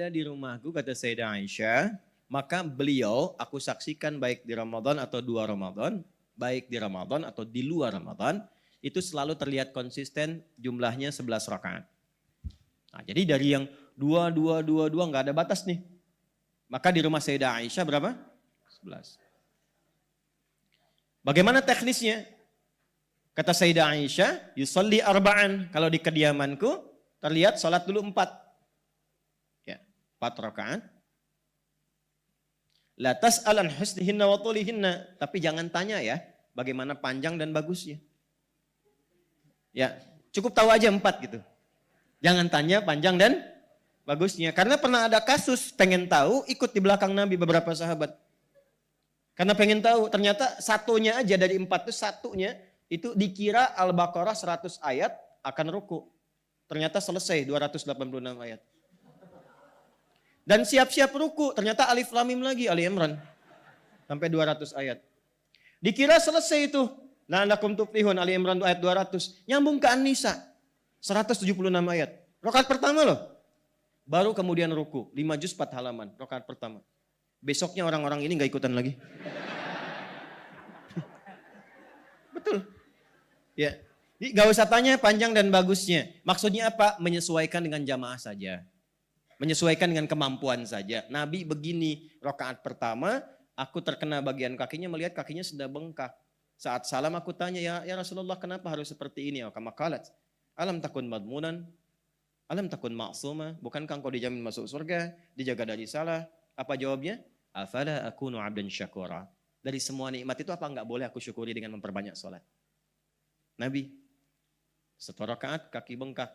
ada di rumahku, kata Sayyidah Aisyah, maka beliau aku saksikan baik di Ramadan atau 2 Ramadan, baik di Ramadan atau di luar Ramadan, itu selalu terlihat konsisten jumlahnya 11 rakaat. Nah, jadi dari yang 2 nggak ada batas nih. Maka di rumah Sayyidah Aisyah berapa? 11. Bagaimana teknisnya? Kata Sayyidah Aisyah, yusalli arba'an. Kalau di kediamanku terlihat salat dulu 4. Ya, 4 rakaat. La tas'al an husnihinna wa tulihinna. Tapi jangan tanya ya, bagaimana panjang dan bagusnya. Ya, cukup tahu aja 4 gitu. Jangan tanya panjang dan bagusnya. Karena pernah ada kasus pengen tahu, ikut di belakang Nabi beberapa sahabat. Karena pengen tahu, ternyata satunya aja dari 4 itu satunya itu dikira Al-Baqarah 100 ayat akan ruku. Ternyata selesai 286 ayat. Dan siap-siap ruku, ternyata Alif Lam Mim lagi, Ali Imran. Sampai 200 ayat. Dikira selesai itu. La'allakum tuflihun, Ali Imran ayat 200. Nyambung ke An-Nisa, 176 ayat. Rakaat pertama loh. Baru kemudian ruku, 5 juz 4 halaman, rakaat pertama. Besoknya orang-orang ini gak ikutan lagi. Betul. Ya, gak usah tanya panjang dan bagusnya. Maksudnya apa? Menyesuaikan dengan jamaah saja. Menyesuaikan dengan kemampuan saja. Nabi begini, rakaat pertama, aku terkena bagian kakinya, melihat kakinya sudah bengkak. Saat salam aku tanya, ya Rasulullah kenapa harus seperti ini? Kama qalat, alam takun madmunan, alam takun ma'suma, bukankah engkau dijamin masuk surga, dijaga dari salah? Apa jawabnya? Afala akunu abdan syakura. Dari semua nikmat itu apa enggak boleh aku syukuri dengan memperbanyak sholat? Nabi, 1 rakaat kaki bengkak.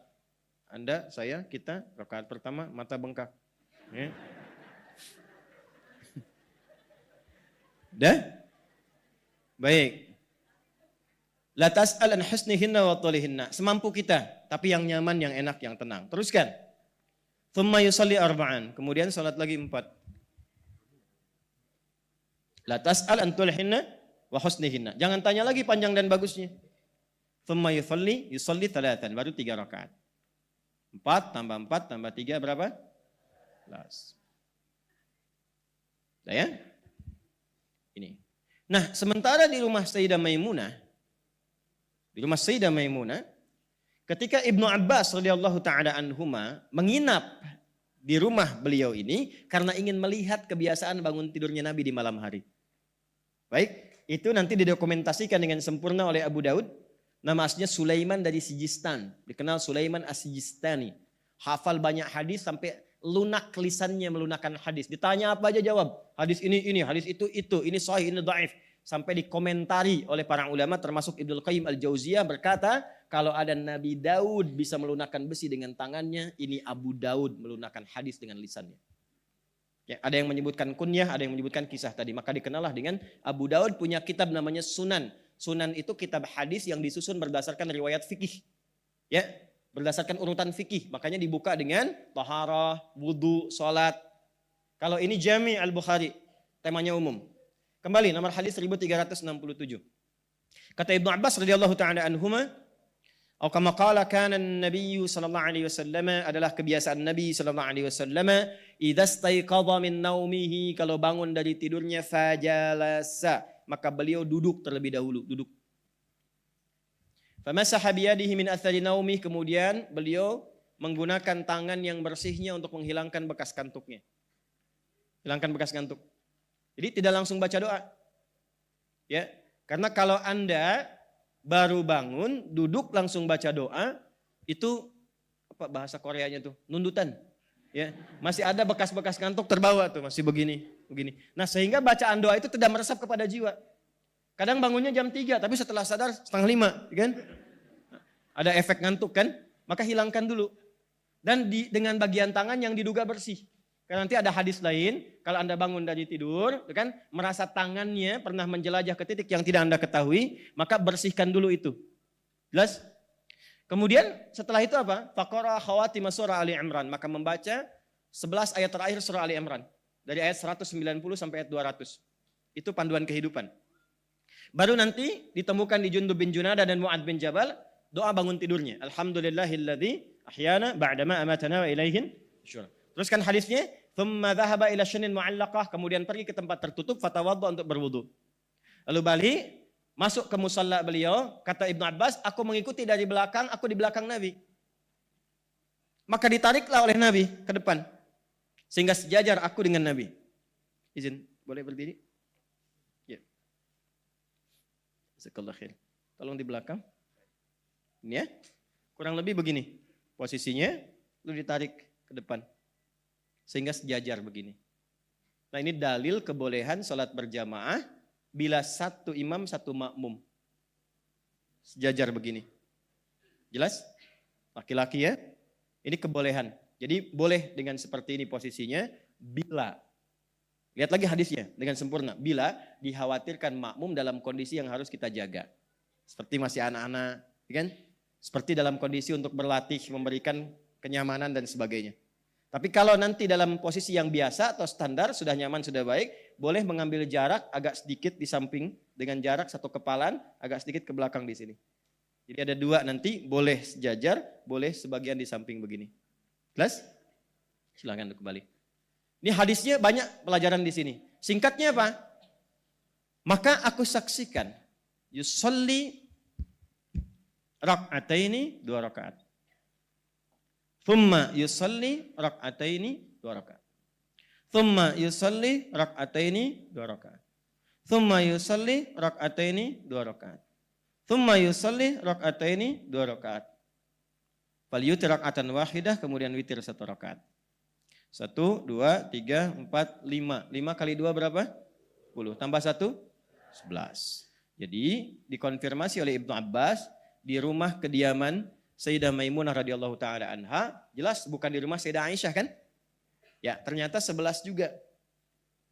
Anda, saya, kita, rakaat pertama mata bengkak. Ya. Dah? Baik. La tas'al an husnihinna wa tulihinna. Semampu kita, tapi yang nyaman, yang enak, yang tenang. Teruskan. Thumma yusalli arba'an. Kemudian salat lagi 4. La tas'al an tulihinna wa husnihinna. Jangan tanya lagi panjang dan bagusnya. Thumma yusalli 3. Baru 3 rakaat. 4 tambah 4 tambah 3 berapa? 11. Ya? Ini. Nah, sementara di rumah Sayyidah Maimunah, ketika Ibnu Abbas radhiyallahu taala anhuma menginap di rumah beliau ini karena ingin melihat kebiasaan bangun tidurnya Nabi di malam hari. Baik, itu nanti didokumentasikan dengan sempurna oleh Abu Daud. Nama aslinya Sulaiman dari Sijistan, dikenal Sulaiman As-Sijistani. Hafal banyak hadis sampai lunak lisannya melunakkan hadis. Ditanya apa aja jawab. Hadis ini, hadis itu, ini sahih, ini dhaif. Sampai dikomentari oleh para ulama termasuk Ibnu Qayyim Al-Jauziyah berkata, kalau ada Nabi Daud bisa melunakkan besi dengan tangannya, ini Abu Daud melunakkan hadis dengan lisannya. Ya, ada yang menyebutkan kunyah, ada yang menyebutkan kisah tadi. Maka dikenallah dengan Abu Daud punya kitab namanya Sunan. Sunan itu kitab hadis yang disusun berdasarkan riwayat fikih. Ya, berdasarkan urutan fikih. Makanya dibuka dengan taharah, wudu, salat. Kalau ini Jami' Al-Bukhari, temanya umum. Kembali nomor hadis 1367. Kata Ibnu Abbas radhiyallahu taala anhuma, atau kama qala kana an-nabiy sallallahu alaihi wasallam, adalah kebiasaan Nabi sallallahu alaihi wasallam, idza staiqadha min naumihi, kalau bangun dari tidurnya, fajalasa, maka beliau duduk terlebih dahulu, duduk. Famasaha biyadihi min athari naumih, kemudian beliau menggunakan tangan yang bersihnya untuk menghilangkan bekas kantuknya. Hilangkan bekas kantuk. Jadi tidak langsung baca doa. Ya, karena kalau Anda baru bangun, duduk langsung baca doa, itu apa bahasa Koreanya tuh? Nundutan. Ya, masih ada bekas-bekas kantuk terbawa tuh, masih begini. Nah, sehingga bacaan doa itu tidak meresap kepada jiwa. Kadang bangunnya jam 3, tapi setelah sadar 4:30, kan? Ada efek ngantuk kan? Maka hilangkan dulu. Dan dengan bagian tangan yang diduga bersih. Karena nanti ada hadis lain, kalau Anda bangun dari tidur, kan, merasa tangannya pernah menjelajah ke titik yang tidak Anda ketahui, maka bersihkan dulu itu. Jelas? Kemudian setelah itu apa? Faqara khawatima surah Ali Imran, maka membaca 11 ayat terakhir surah Ali Imran. Dari ayat 190 sampai ayat 200. Itu panduan kehidupan. Baru nanti ditemukan di Jundub bin Junada dan Mu'ad bin Jabal, doa bangun tidurnya. Alhamdulillahilladzi ahyana ba'dama amatana wa ilaihin syur. Teruskan hadisnya, thumma dhahaba ila syinin mu'allaqah, kemudian pergi ke tempat tertutup, fatawadda untuk berwudu. Lalu balik, masuk ke musalla beliau, kata Ibnu Abbas, aku mengikuti dari belakang, aku di belakang Nabi. Maka ditariklah oleh Nabi ke depan. Sehingga sejajar aku dengan Nabi. Izin, boleh berdiri? Ya. Jazakallahu khair. Tolong di belakang. Ini ya. Kurang lebih begini. Posisinya, lu ditarik ke depan. Sehingga sejajar begini. Nah ini dalil kebolehan sholat berjamaah bila satu imam satu makmum. Sejajar begini. Jelas? Laki-laki ya. Ini kebolehan. Jadi boleh dengan seperti ini posisinya bila. Lihat lagi hadisnya dengan sempurna. Bila dikhawatirkan makmum dalam kondisi yang harus kita jaga. Seperti masih anak-anak. Kan? Seperti dalam kondisi untuk berlatih, memberikan kenyamanan dan sebagainya. Tapi kalau nanti dalam posisi yang biasa atau standar, sudah nyaman, sudah baik, boleh mengambil jarak agak sedikit di samping dengan jarak satu kepalan, agak sedikit ke belakang di sini. Jadi ada dua nanti, boleh sejajar, boleh sebagian di samping begini. Jelas? Silakan kembali. Ini hadisnya banyak pelajaran di sini. Singkatnya apa? Maka aku saksikan, yusolli rak'ataini 2 rakaat. Thumma yusalli rak'ataini 2 rakaat. Thumma yusalli rak'ataini 2 rakaat. Thumma yusalli rak'ataini 2 rakaat. Thumma yusalli rak'ataini 2 rakaat. Fal yutir rak'atan wahidah, kemudian witir 1 rakaat. 1, 2, 3, 4, 5. 5 kali 2 berapa? 10. Tambah 1? 11. Jadi dikonfirmasi oleh Ibnu Abbas di rumah kediaman Sayyidah Maimunah radhiyallahu taala anha, jelas bukan di rumah Sayyidah Aisyah kan? Ya, ternyata 11 juga.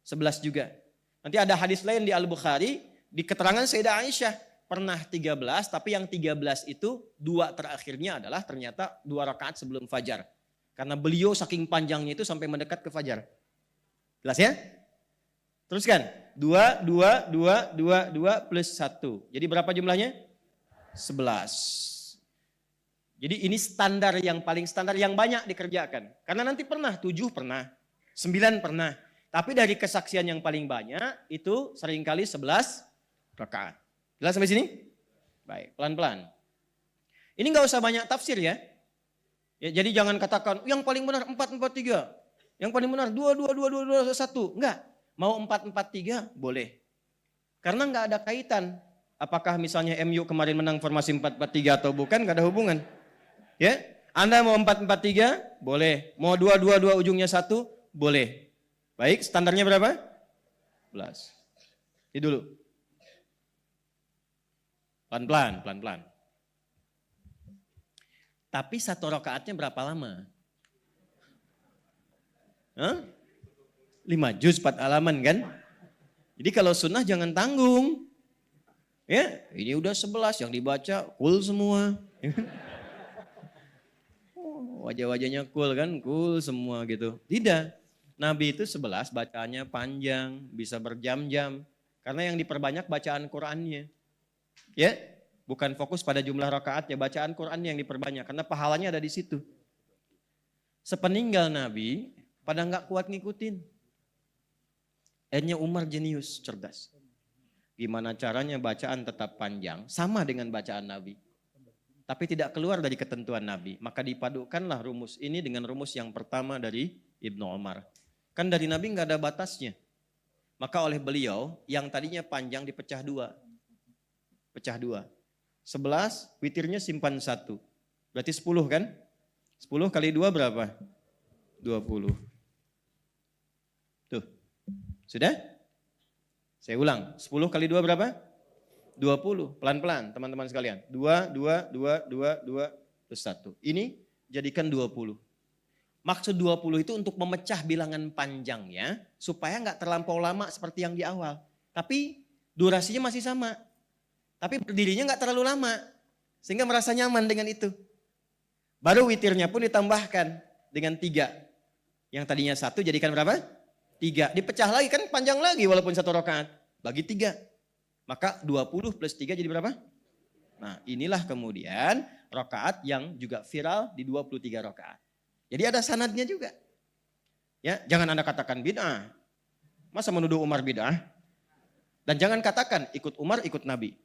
11 juga. Nanti ada hadis lain di Al-Bukhari, di keterangan Sayyidah Aisyah pernah 13, tapi yang 13 itu 2 terakhirnya adalah ternyata 2 rakaat sebelum fajar. Karena beliau saking panjangnya itu sampai mendekat ke fajar. Jelas ya? Teruskan. 2, 2, 2, 2, 2 plus 1. Jadi berapa jumlahnya? 11. Jadi ini standar yang paling standar yang banyak dikerjakan. Karena nanti pernah 7 pernah, 9 pernah. Tapi dari kesaksian yang paling banyak itu seringkali 11 rakaat. Jelas sampai sini? Baik, pelan-pelan. Ini nggak usah banyak tafsir ya. Jadi jangan katakan yang paling benar 4, 4, 3. Yang paling benar 2, 2, 2, 2, 2, 1. Enggak, mau 4, 4, 3 boleh. Karena nggak ada kaitan. Apakah misalnya MU kemarin menang formasi 4, 4, 3 atau bukan, nggak ada hubungan. Ya, Anda mau 4-4-3 boleh, mau 2-2-2 ujungnya 1 boleh. Baik, standarnya berapa? 11. Ini dulu. Pelan-pelan, pelan-pelan. Tapi 1 rakaatnya berapa lama? 5 juz 4 halaman kan? Jadi kalau sunnah jangan tanggung. Ya, ini udah 11 yang dibaca cool semua. Wajah-wajahnya cool kan, cool semua gitu. Tidak, Nabi itu 11 bacaannya panjang, bisa berjam-jam. Karena yang diperbanyak bacaan Qur'annya. Ya, bukan fokus pada jumlah rakaatnya, bacaan Qur'annya yang diperbanyak. Karena pahalanya ada di situ. Sepeninggal Nabi, pada nggak kuat ngikutin. Akhirnya Umar jenius, cerdas. Gimana caranya bacaan tetap panjang, sama dengan bacaan Nabi. Tapi tidak keluar dari ketentuan Nabi. Maka dipadukanlah rumus ini dengan rumus yang pertama dari Ibnu Umar. Kan dari Nabi nggak ada batasnya. Maka oleh beliau yang tadinya panjang dipecah 2. Pecah 2. 11, witirnya simpan 1. Berarti 10 kan? 10 kali 2 berapa? 20. Tuh. Sudah? Saya ulang. 10 kali 2 berapa? 20, pelan-pelan teman-teman sekalian. 2, 2, 2, 2, 2, plus 1. Ini jadikan 20. Maksud 20 itu untuk memecah bilangan panjangnya supaya nggak terlampau lama seperti yang di awal. Tapi durasinya masih sama. Tapi berdirinya nggak terlalu lama. Sehingga merasa nyaman dengan itu. Baru witirnya pun ditambahkan dengan 3. Yang tadinya 1 jadikan berapa? 3. Dipecah lagi kan panjang lagi walaupun 1 rakaat. Bagi 3. Maka 20 plus 3 jadi berapa? Nah inilah kemudian rakaat yang juga viral di 23 rakaat. Jadi ada sanadnya juga. Ya, jangan Anda katakan bid'ah. Masa menuduh Umar bid'ah? Dan jangan katakan ikut Umar, ikut Nabi.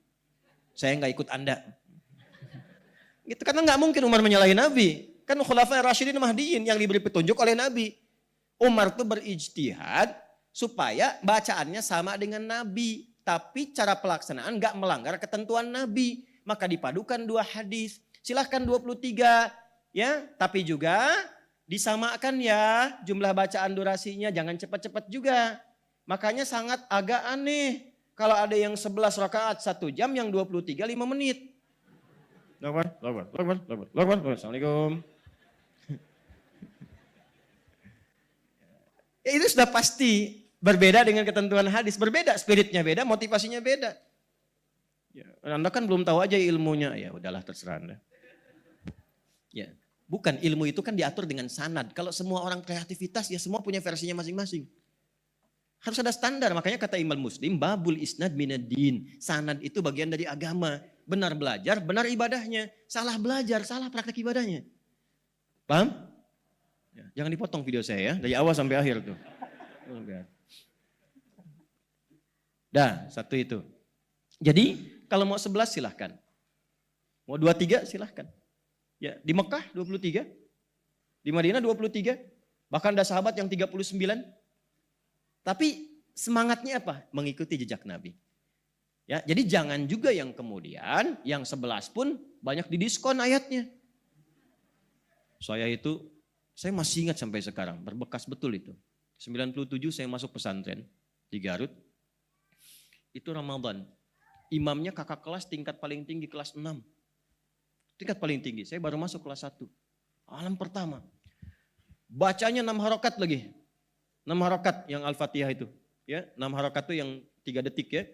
Saya nggak ikut Anda. Gitu, karena nggak mungkin Umar menyalahi Nabi. Kan Khulafa'i Rasyidin Mahdiin yang diberi petunjuk oleh Nabi. Umar tuh berijtihad supaya bacaannya sama dengan Nabi. Tapi cara pelaksanaan nggak melanggar ketentuan Nabi. Maka dipadukan dua hadis. Silahkan 23. Ya, tapi juga disamakan ya jumlah bacaan durasinya. Jangan cepat-cepat juga. Makanya sangat agak aneh. Kalau ada yang 11 rakaat 1 jam, yang 23 5 menit. Assalamualaikum. Ya, itu sudah pasti berbeda dengan ketentuan hadis. Berbeda, spiritnya beda, motivasinya beda. Ya, Anda kan belum tahu aja ilmunya. Ya udahlah terserah Anda. Ya, bukan, ilmu itu kan diatur dengan sanad. Kalau semua orang kreativitas ya semua punya versinya masing-masing. Harus ada standar, makanya kata Imam Muslim, babul isnad minad-din. Sanad itu bagian dari agama. Benar belajar, benar ibadahnya. Salah belajar, salah praktek ibadahnya. Paham? Ya, jangan dipotong video saya ya, dari awal sampai akhir tuh. Dah, satu itu. Jadi kalau mau 11 silahkan. Mau 23 silahkan. Ya, di Mekah 23, di Madinah 23, bahkan ada sahabat yang 39. Tapi semangatnya apa? Mengikuti jejak Nabi. Ya, jadi jangan juga yang kemudian yang 11 pun banyak didiskon ayatnya. Saya masih ingat sampai sekarang, berbekas betul itu. 97 saya masuk pesantren di Garut. Itu Ramadan. Imamnya kakak kelas tingkat paling tinggi kelas 6. Tingkat paling tinggi, saya baru masuk kelas 1. Alam pertama. Bacanya 6 harokat lagi. 6 harokat yang Al-Fatihah itu. Ya, 6 harokat itu yang 3 detik ya.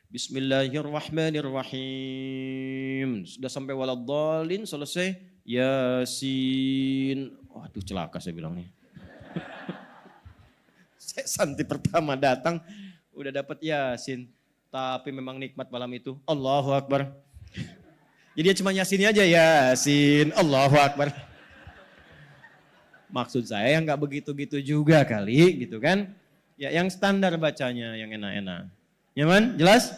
Bismillahirrahmanirrahim. Sudah sampai waladhdallin, selesai. Yasin. Waduh celaka saya bilangnya. Saya santri pertama datang, udah dapat Yasin. Tapi memang nikmat malam itu. Allahu Akbar. Jadi dia cuma Yasinnya aja, Yasin. Allahu Akbar. Maksud saya nggak begitu-gitu juga kali gitu kan. Ya yang standar bacanya yang enak-enak. Nyaman? Jelas?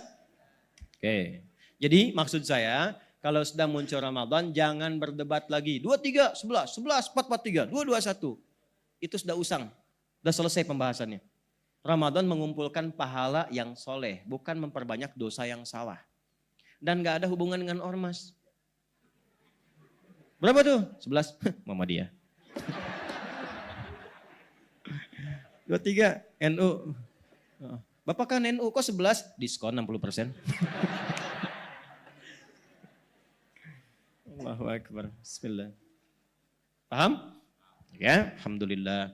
Oke. Jadi maksud saya kalau sedang muncul Ramadan jangan berdebat lagi. 23, 11, 11, 4, 4, 3, 2, 2, 1. Itu sudah usang. Sudah selesai pembahasannya. Ramadan mengumpulkan pahala yang soleh. Bukan memperbanyak dosa yang salah. Dan gak ada hubungan dengan ormas. Berapa tuh? 11. Muhammadiyah. 23 NU. Bapak kan NU kok 11? Diskon 60%. Allahu Akbar. Bismillah. Paham? Ya, alhamdulillah.